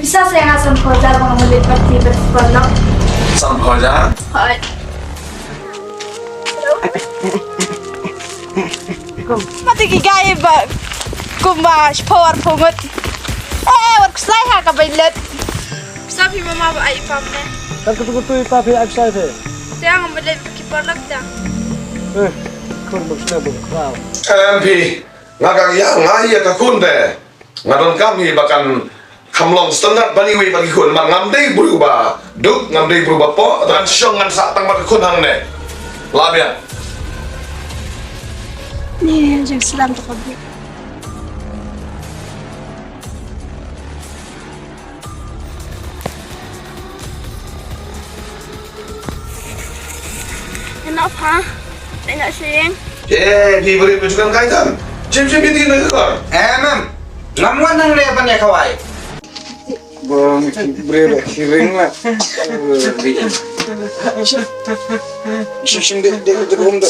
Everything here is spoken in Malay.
bisa saya ngasam khojar mau melipat di berpondok. Sam khojar? Hai. Mati gigay ba? Kumash power pungut. Wat keslai ha kabilet. Sabi mama ba ay pamne. Kan kutu-kutu ipapi agsa fe. Saya ngambil kipolak dah. Kun maksudnya berkau. MP, ngagagya ngaya ka kunde. Ngadon kami bahkan kamlong standar baniwi bagi kun man ngamdei berubah. Duk ngamdei berubah po dan syong ngan sak tang bagi kun hang ne. Labian. Ni yang selam terkabul. Enak ha? Enak sih. Di beri rujukan kaitan. Jim ini negara. Mem, namuan nang leban ya kawai. Bang, beri hiring lah. Shishin de rum de.